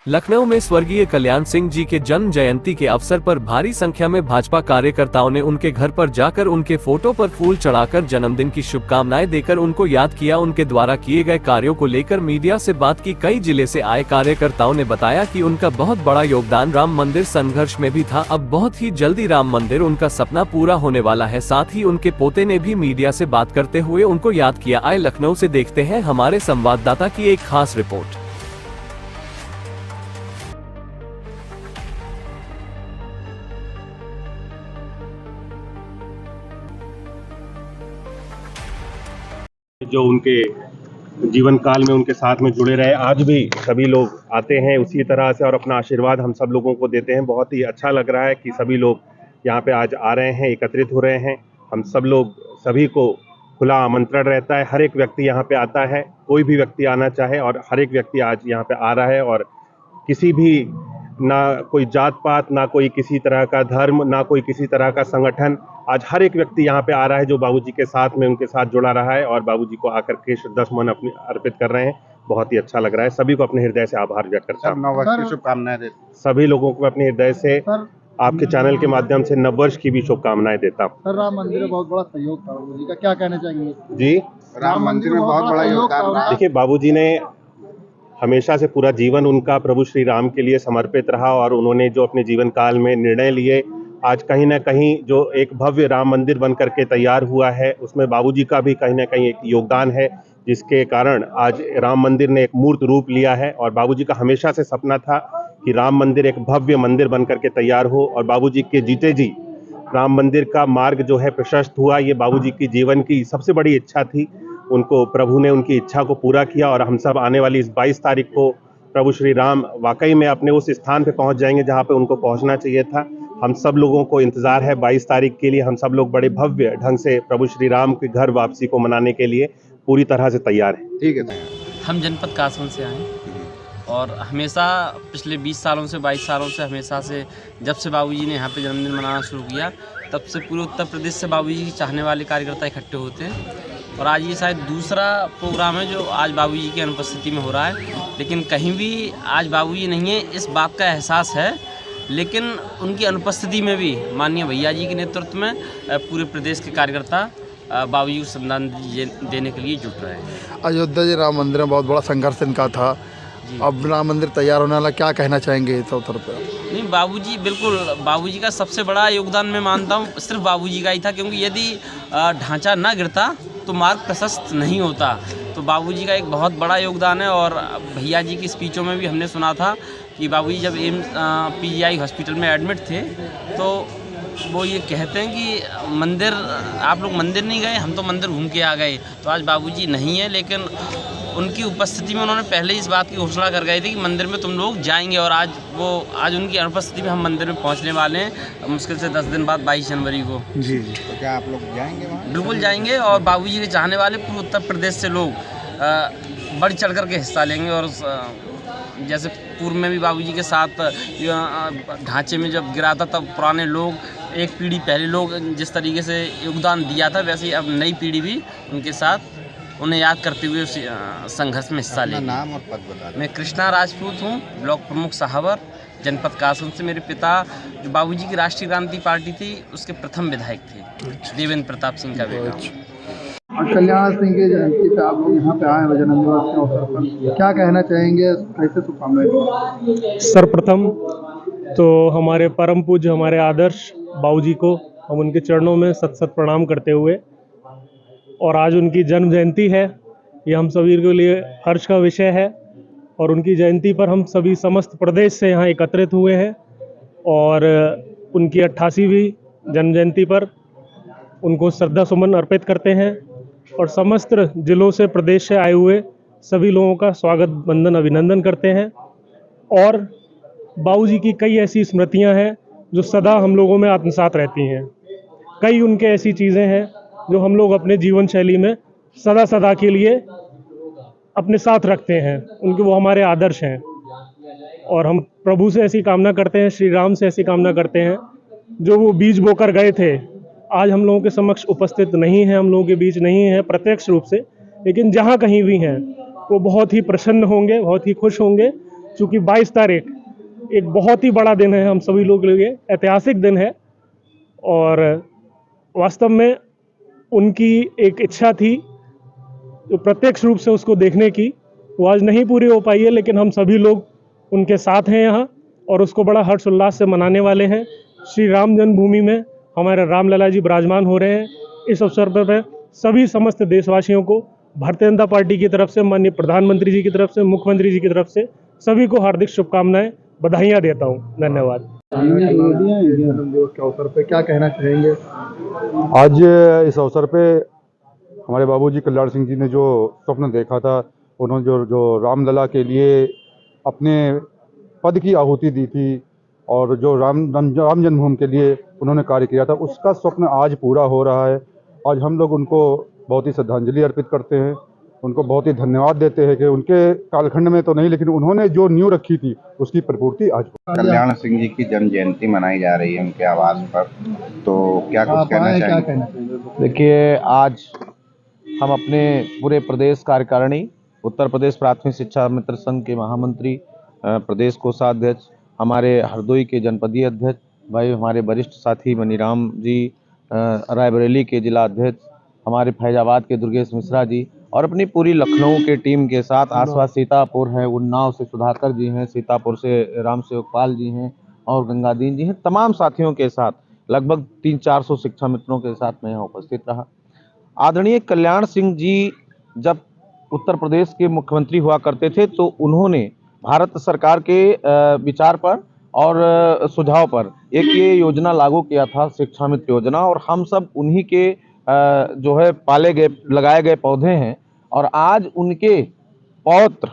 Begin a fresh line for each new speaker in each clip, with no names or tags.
लखनऊ में स्वर्गीय कल्याण सिंह जी के जन्म जयंती के अवसर पर भारी संख्या में भाजपा कार्यकर्ताओं ने उनके घर पर जाकर उनके फोटो पर फूल चढ़ाकर जन्मदिन की शुभकामनाएं देकर उनको याद किया। उनके द्वारा किए गए कार्यों को लेकर मीडिया से बात की। कई जिले से आए कार्यकर्ताओं ने बताया कि उनका बहुत बड़ा योगदान राम मंदिर संघर्ष में भी था। अब बहुत ही जल्दी राम मंदिर उनका सपना पूरा होने वाला है। साथ ही उनके पोते ने भी मीडिया से बात करते हुए उनको याद किया। आए लखनऊ से देखते हैं हमारे संवाददाता की एक खास रिपोर्ट।
जो उनके जीवन काल में उनके साथ में जुड़े रहे, आज भी सभी लोग आते हैं उसी तरह से और अपना आशीर्वाद हम सब लोगों को देते हैं। बहुत ही अच्छा लग रहा है कि सभी लोग यहाँ पे आज आ रहे हैं, एकत्रित हो रहे हैं। हम सब लोग, सभी को खुला आमंत्रण रहता है, हर एक व्यक्ति यहाँ पे आता है, कोई भी व्यक्ति आना चाहे, और हर एक व्यक्ति आज यहाँ पे आ रहा है। और किसी भी, ना कोई जात पात, ना कोई किसी तरह का धर्म, ना कोई किसी तरह का संगठन, आज हर एक व्यक्ति यहाँ पे आ रहा है जो बाबूजी के साथ में उनके साथ जुड़ा रहा है और बाबूजी को आकर के श्रद्धासुमन अपने अर्पित कर रहे हैं। बहुत ही अच्छा लग रहा है। सभी को अपने हृदय से आभार व्यक्त करता हूँ।
नववर्ष की शुभकामनाएं देता
सभी लोगों को अपने हृदय से आपके चैनल के माध्यम से नववर्ष की भी शुभकामनाएं देता हूँ।
सर, राम मंदिर में बहुत बड़ा सहयोग था बाबूजी का, क्या कहना चाहेंगे?
जी,
राम मंदिर में बहुत बड़ा योगदान रहा।
देखिए, बाबूजी ने हमेशा से पूरा जीवन उनका प्रभु श्री राम के लिए समर्पित रहा और उन्होंने जो अपने जीवन काल में निर्णय लिए, आज कहीं ना कहीं जो एक भव्य राम मंदिर बन करके तैयार हुआ है, उसमें बाबूजी का भी कहीं ना कहीं एक योगदान है, जिसके कारण आज राम मंदिर ने एक मूर्त रूप लिया है। और बाबूजी का हमेशा से सपना था कि राम मंदिर एक भव्य मंदिर बन करके तैयार हो, और बाबूजी के जीते जी राम मंदिर का मार्ग जो है प्रशस्त हुआ। ये बाबूजी की जीवन की सबसे बड़ी इच्छा थी। उनको प्रभु ने उनकी इच्छा को पूरा किया और हम सब आने वाली इस 22 तारीख को प्रभु श्री राम वाकई में अपने उस स्थान पे पहुंच जाएंगे जहां पे उनको पहुंचना चाहिए था। हम सब लोगों को इंतजार है 22 तारीख के लिए। हम सब लोग बड़े भव्य ढंग से प्रभु श्री राम के घर वापसी को मनाने के लिए पूरी तरह से तैयार हैं।
ठीक है।
हम जनपद कासगंज से आए और हमेशा पिछले 20 सालों से, 22 सालों से, हमेशा से जब से बाबूजी ने यहाँ पे जन्मदिन मनाना शुरू किया, तब से पूरे उत्तर प्रदेश से बाबूजी के चाहने वाले कार्यकर्ता इकट्ठे होते हैं। और आज ये शायद दूसरा प्रोग्राम है जो आज बाबूजी की अनुपस्थिति में हो रहा है, लेकिन कहीं भी आज बाबूजी नहीं है इस बात का एहसास है। लेकिन उनकी अनुपस्थिति में भी माननीय भैया जी के नेतृत्व में पूरे प्रदेश के कार्यकर्ता बाबूजी को सम्मान देने के लिए जुट रहे हैं।
अयोध्या जी राम मंदिर में बहुत बड़ा संघर्ष इनका था, अब राम मंदिर तैयार होने वाला, क्या कहना चाहेंगे इस अवसर पर?
नहीं, बाबूजी, बिल्कुल बाबूजी का सबसे बड़ा योगदान मैं मानता हूँ सिर्फ बाबूजी का ही था, क्योंकि यदि ढांचा ना गिरता तो मार्ग प्रशस्त नहीं होता। तो बाबूजी का एक बहुत बड़ा योगदान है। और भैया जी की स्पीचों में भी हमने सुना था कि बाबूजी जब PGI हॉस्पिटल में एडमिट थे तो वो ये कहते हैं कि मंदिर, आप लोग मंदिर नहीं गए, हम तो मंदिर घूम के आ गए। तो आज बाबूजी नहीं है, लेकिन उनकी उपस्थिति में उन्होंने पहले इस बात की घोषणा कर गए थे कि मंदिर में तुम लोग जाएंगे। और आज उनकी अनुपस्थिति में हम मंदिर में पहुंचने वाले हैं, मुश्किल से 10 दिन बाद 22 जनवरी को।
जी,
तो क्या आप लोग जाएंगे वहाँ?
बिल्कुल जाएंगे। और बाबूजी के चाहने वाले पूरे उत्तर प्रदेश से लोग बढ़ चढ़ कर के हिस्सा लेंगे। और जैसे पूर्व में भी बाबूजी के साथ ढांचे में जब गिरा था, तब पुराने लोग, एक पीढ़ी पहले लोग जिस तरीके से योगदान दिया था, वैसे ही अब नई पीढ़ी भी उनके साथ उन्हें याद करते हुए उस संघर्ष में हिस्सा लेंगे।
नाम और पद बता दें।
मैं कृष्णा राजपूत हूँ, ब्लॉक प्रमुख सहावर, जनपद कासगंज से। मेरे पिता जो बाबूजी की राष्ट्रीय क्रांति पार्टी थी उसके प्रथम विधायक थे, देवेंद्र प्रताप सिंह का बेटा।
कल्याण सिंह की जयंती पे आप लोग यहाँ पे आए हैं जन्मदिन के अवसर पर, क्या कहना चाहेंगे, कैसे शुभकामनाएं?
सर्वप्रथम तो हमारे परम पूज्य, हमारे आदर्श बाबूजी को हम उनके चरणों में सत सत प्रणाम करते हुए, और आज उनकी जन्म जयंती है, ये हम सभी के लिए हर्ष का विषय है। और उनकी जयंती पर हम सभी समस्त प्रदेश से यहाँ एकत्रित हुए हैं और उनकी 88वीं जन्म जयंती पर उनको श्रद्धा सुमन अर्पित करते हैं। और समस्त जिलों से, प्रदेश से आए हुए सभी लोगों का स्वागत, वंदन, अभिनंदन करते हैं। और बाबूजी की कई ऐसी स्मृतियां हैं जो सदा हम लोगों में आत्मसात रहती हैं। कई उनके ऐसी चीज़ें हैं जो हम लोग अपने जीवन शैली में सदा सदा के लिए अपने साथ रखते हैं। उनके, वो हमारे आदर्श हैं। और हम प्रभु से ऐसी कामना करते हैं, श्री राम से ऐसी कामना करते हैं, जो वो बीज बोकर गए थे, आज हम लोगों के समक्ष उपस्थित नहीं है, हम लोगों के बीच नहीं है प्रत्यक्ष रूप से, लेकिन जहाँ कहीं भी हैं वो बहुत ही प्रसन्न होंगे, बहुत ही खुश होंगे चूँकि 22 तारीख एक बहुत ही बड़ा दिन है, हम सभी लोग के लिए ऐतिहासिक दिन है और वास्तव में उनकी एक इच्छा थी जो प्रत्यक्ष रूप से उसको देखने की, वो आज नहीं पूरी हो पाई है, लेकिन हम सभी लोग उनके साथ हैं यहाँ और उसको बड़ा हर्ष उल्लास से मनाने वाले हैं। श्री राम जन्मभूमि में हमारे रामलला जी विराजमान हो रहे हैं। इस अवसर पर सभी समस्त देशवासियों को भारतीय जनता पार्टी की तरफ से, माननीय प्रधानमंत्री जी की तरफ से, मुख्यमंत्री जी की तरफ से सभी को हार्दिक शुभकामनाएं, बधाइयाँ देता हूँ। धन्यवाद।
जन्म दिवस के अवसर पे क्या कहना चाहेंगे?
आज इस अवसर पे हमारे बाबूजी कल्याण सिंह जी ने जो स्वप्न देखा था, उन्होंने जो रामलला के लिए अपने पद की आहुति दी थी और जो राम जन्मभूमि के लिए उन्होंने कार्य किया था, उसका स्वप्न आज पूरा हो रहा है। आज हम लोग उनको बहुत ही श्रद्धांजलि अर्पित करते हैं, उनको बहुत ही धन्यवाद देते हैं कि उनके कालखंड में तो नहीं, लेकिन उन्होंने जो नींव रखी थी उसकी परिपूर्ति आज
कल्याण सिंह जी की जन्म जयंती मनाई जा रही है उनके आवास पर, तो क्या कुछ कहना चाहेंगे?
देखिए, आज हम अपने पूरे प्रदेश कार्यकारिणी, उत्तर प्रदेश प्राथमिक शिक्षा मित्र संघ के महामंत्री, प्रदेश कोषाध्यक्ष, हमारे हरदोई के जनपदीय अध्यक्ष भाई, हमारे वरिष्ठ साथी मनीराम जी, रायबरेली के जिला अध्यक्ष, हमारे फैजाबाद के दुर्गेश मिश्रा जी और अपनी पूरी लखनऊ के टीम के साथ, आसपास सीतापुर है, उन्नाव से सुधाकर जी हैं, सीतापुर से राम सेवकपाल जी हैं और गंगादीन जी हैं, तमाम साथियों के साथ लगभग 300-400 शिक्षा मित्रों के साथ मैं यहाँ उपस्थित रहा। आदरणीय कल्याण सिंह जी जब उत्तर प्रदेश के मुख्यमंत्री हुआ करते थे तो उन्होंने भारत सरकार के विचार पर और सुझाव पर एक ये योजना लागू किया था, शिक्षा मित्र योजना, और हम सब उन्हीं के जो है पाले गए, लगाए गए पौधे हैं। और आज उनके पौत्र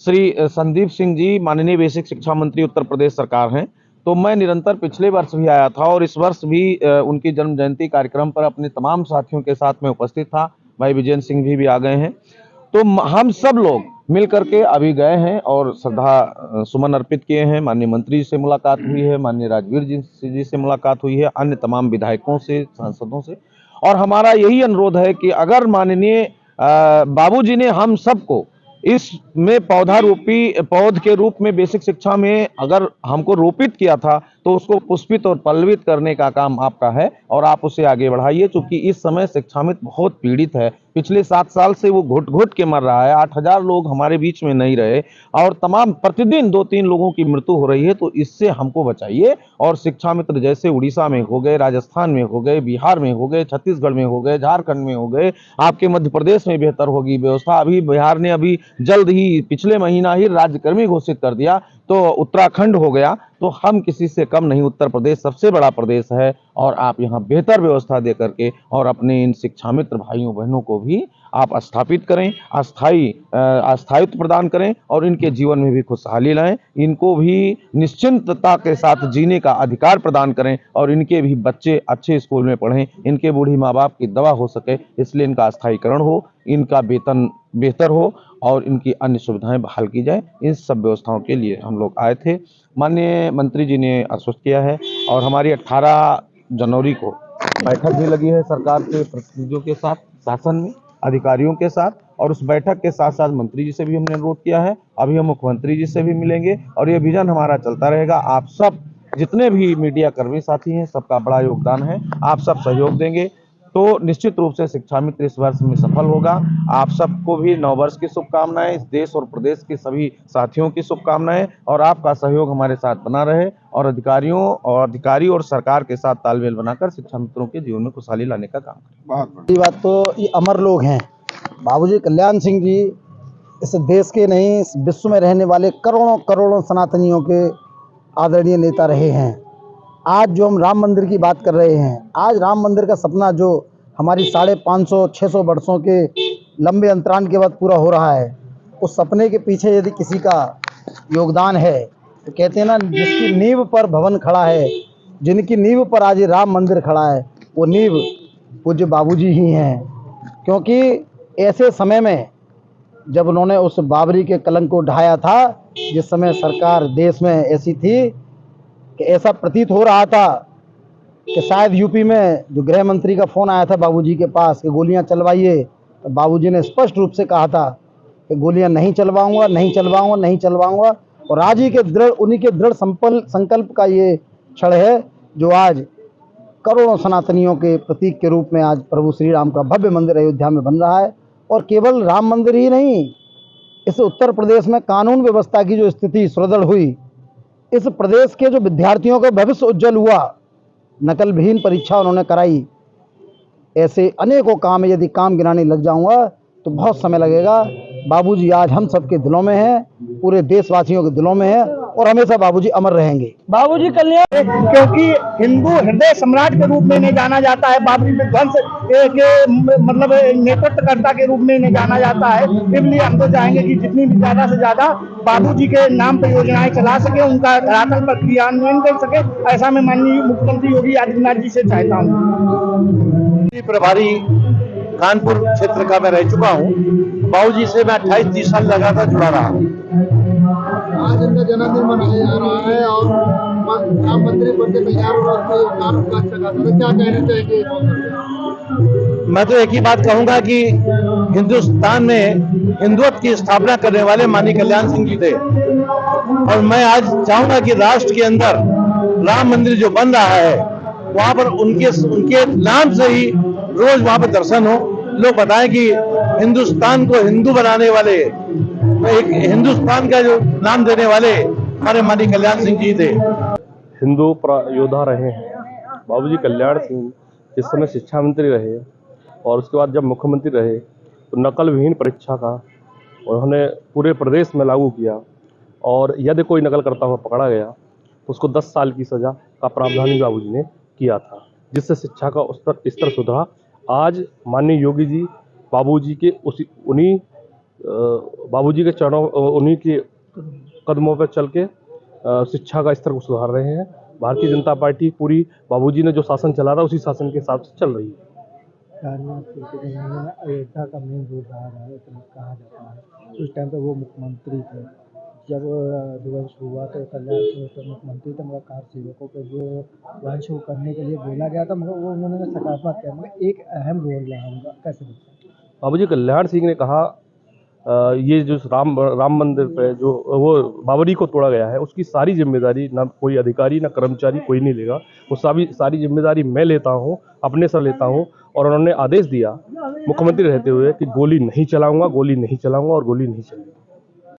श्री संदीप सिंह जी माननीय बेसिक शिक्षा मंत्री उत्तर प्रदेश सरकार हैं, तो मैं निरंतर पिछले वर्ष भी आया था और इस वर्ष भी उनकी जन्म जयंती कार्यक्रम पर अपने तमाम साथियों के साथ में उपस्थित था। भाई विजेंद्र सिंह भी आ गए हैं, तो हम सब लोग मिल करके अभी गए हैं और श्रद्धा सुमन अर्पित किए हैं। माननीय मंत्री जी से मुलाकात हुई है, माननीय राजवीर जी से मुलाकात हुई है, अन्य तमाम विधायकों से, सांसदों से, और हमारा यही अनुरोध है कि अगर माननीय बाबूजी ने हम सबको इसमें पौध के रूप में बेसिक शिक्षा में अगर हमको रोपित किया था, तो उसको पुष्पित और पल्लवित करने का काम आपका है और आप उसे आगे बढ़ाइए। क्योंकि इस समय शिक्षा मित्र बहुत पीड़ित है, पिछले 7 साल से वो घुट घुट के मर रहा है। 8000 लोग हमारे बीच में नहीं रहे और तमाम प्रतिदिन 2-3 लोगों की मृत्यु हो रही है, तो इससे हमको बचाइए। और शिक्षा मित्र जैसे उड़ीसा में हो गए, राजस्थान में हो गए, बिहार में हो गए, छत्तीसगढ़ में हो गए, झारखंड में हो गए, आपके मध्य प्रदेश में बेहतर होगी व्यवस्था। अभी बिहार ने अभी जल्द ही पिछले महीना ही राज्यकर्मी घोषित कर दिया, तो उत्तराखंड हो गया, तो हम किसी से कम नहीं, उत्तर प्रदेश सबसे बड़ा प्रदेश है और आप यहाँ बेहतर व्यवस्था दे करके और अपने इन शिक्षा मित्र भाइयों बहनों को भी आप स्थापित करें, स्थायित्व प्रदान करें और इनके जीवन में भी खुशहाली लाएं, इनको भी निश्चिंतता के साथ जीने का अधिकार प्रदान करें और इनके भी बच्चे अच्छे स्कूल में पढ़ें, इनके बूढ़ी माँ बाप की दवा हो सके, इसलिए इनका स्थायीकरण हो, इनका वेतन बेहतर हो और इनकी अन्य सुविधाएं बहाल की जाए। इन सब व्यवस्थाओं के लिए हम लोग आए थे। माननीय मंत्री जी ने आश्वस्त किया है और हमारी 18 जनवरी को बैठक भी लगी है सरकार के प्रतिनिधियों के साथ, शासन में अधिकारियों के साथ, और उस बैठक के साथ साथ मंत्री जी से भी हमने अनुरोध किया है। अभी हम मुख्यमंत्री जी से भी मिलेंगे और ये विजन हमारा चलता रहेगा। आप सब जितने भी मीडिया कर्मी साथी हैं, सबका बड़ा योगदान है, आप सब सहयोग देंगे तो निश्चित रूप से शिक्षा मित्र इस वर्ष में सफल होगा। आप सबको भी नववर्ष की शुभकामनाएं, इस देश और प्रदेश के सभी साथियों की शुभकामनाएं, और आपका सहयोग हमारे साथ बना रहे और अधिकारी और सरकार के साथ तालमेल बनाकर शिक्षा मित्रों के जीवन में खुशहाली लाने का काम करें।
बहुत
ये बात तो ये अमर लोग हैं। बाबूजी कल्याण सिंह जी इस देश के नहीं, इस विश्व में रहने वाले करोड़ों करोड़ों सनातनियों के आदरणीय नेता रहे हैं। आज जो हम राम मंदिर की बात कर रहे हैं, आज राम मंदिर का सपना जो हमारी 550-600 वर्षों के लंबे अंतराल के बाद पूरा हो रहा है, उस सपने के पीछे यदि किसी का योगदान है तो कहते हैं ना, जिसकी नींव पर भवन खड़ा है, जिनकी नींव पर आज ये राम मंदिर खड़ा है, वो नींव पूज्य बाबूजी ही हैं। क्योंकि ऐसे समय में जब उन्होंने उस बाबरी के कलंक को ढाया था, जिस समय सरकार देश में ऐसी थी कि ऐसा प्रतीत हो रहा था कि शायद यूपी में जो गृह मंत्री का फ़ोन आया था बाबूजी के पास कि गोलियां चलवाइए, तो बाबूजी ने स्पष्ट रूप से कहा था कि गोलियां नहीं चलवाऊंगा, नहीं चलवाऊंगा, नहीं चलवाऊंगा। और आज ही के उन्हीं के दृढ़ संकल्प का ये क्षण है जो आज करोड़ों सनातनियों के प्रतीक के रूप में आज प्रभु श्री राम का भव्य मंदिर अयोध्या में बन रहा है। और केवल राम मंदिर ही नहीं, इस उत्तर प्रदेश में कानून व्यवस्था की जो स्थिति सुदृढ़ हुई, इस प्रदेश के जो विद्यार्थियों का भविष्य उज्जवल हुआ, नकल विहीन परीक्षा उन्होंने कराई, ऐसे अनेकों काम है। यदि काम गिनाने लग जाऊंगा तो बहुत समय लगेगा। बाबूजी आज हम सबके दिलों में है, पूरे देशवासियों के दिलों में है और हमेशा बाबूजी अमर रहेंगे। बाबूजी कल्याण,
क्योंकि हिंदू हृदय सम्राट के रूप में इन्हें जाना जाता है, बाबरी विध्वंस के मतलब नेतृत्वकर्ता के रूप में इन्हें जाना जाता है। इसलिए हम तो चाहेंगे कि जितनी भी ज्यादा से ज्यादा बाबूजी के नाम पर योजनाएं चला सके, उनका धरातल पर क्रियान्वयन कर सके, ऐसा मैं माननीय मुख्यमंत्री योगी आदित्यनाथ जी से चाहता हूँ।
प्रभारी कानपुर क्षेत्र का मैं रह चुका हूँ। बाबूजी से मैं 28-30 साल लगातार जुड़ा रहा हूँ।
आज इनका जन्मदिन मनाया जा रहा है और राम मंदिर बनके तैयार हो रहा है, क्या कहना चाहेंगे?
मैं तो एक ही बात कहूंगा कि हिंदुस्तान में हिंदुत्व की स्थापना करने वाले माननीय कल्याण सिंह जी थे, और मैं आज चाहूंगा कि राष्ट्र के अंदर राम मंदिर जो बन रहा है वहां पर उनके नाम से ही रोज वहां पर दर्शन हो, लोग बताएं कि हिंदुस्तान को हिंदू बनाने वाले, एक हिंदुस्तान का जो नाम देने वाले हमारे माननीय कल्याण सिंह जी थे।
हिंदू योद्धा रहे हैं बाबूजी कल्याण सिंह। जिस समय शिक्षा मंत्री रहे और उसके बाद जब मुख्यमंत्री रहे तो नकल विहीन परीक्षा का उन्होंने पूरे प्रदेश में लागू किया, और यदि कोई नकल करता हुआ पकड़ा गया तो उसको 10 साल की सजा का प्रावधान भी बाबूजी ने किया था, जिससे शिक्षा का स्तर सुधरा। आज माननीय योगी जी बाबूजी के बाबूजी के चरणों, उन्हीं के कदमों पर चल के शिक्षा का स्तर को सुधार रहे हैं। भारतीय जनता पार्टी पूरी बाबूजी ने जो शासन चला था उसी शासन के हिसाब से चल रही है।
अयोध्या का मेन रोड रहा है, कहा जाता है। उस टाइम पे वो मुख्यमंत्री थे, जब वंश हुआ तो कल्याण सिंह तो मुख्यमंत्री थे, मगर कार सेवकों पे जो वंश करने के लिए बोला गया था, मगर वो उन्होंने सकारात्मक किया, मगर एक अहम रोल रहा उनका। कैसे देखते हैं?
बाबूजी कल्याण सिंह ने कहा ये जो राम मंदिर पे जो वो बाबरी को तोड़ा गया है, उसकी सारी जिम्मेदारी ना कोई अधिकारी ना कर्मचारी कोई नहीं लेगा, वो सारी जिम्मेदारी मैं लेता हूँ, अपने सर लेता हूँ। और उन्होंने आदेश दिया मुख्यमंत्री रहते हुए कि गोली नहीं चलाऊंगा, गोली नहीं चलाऊंगा और गोली नहीं चलेगी।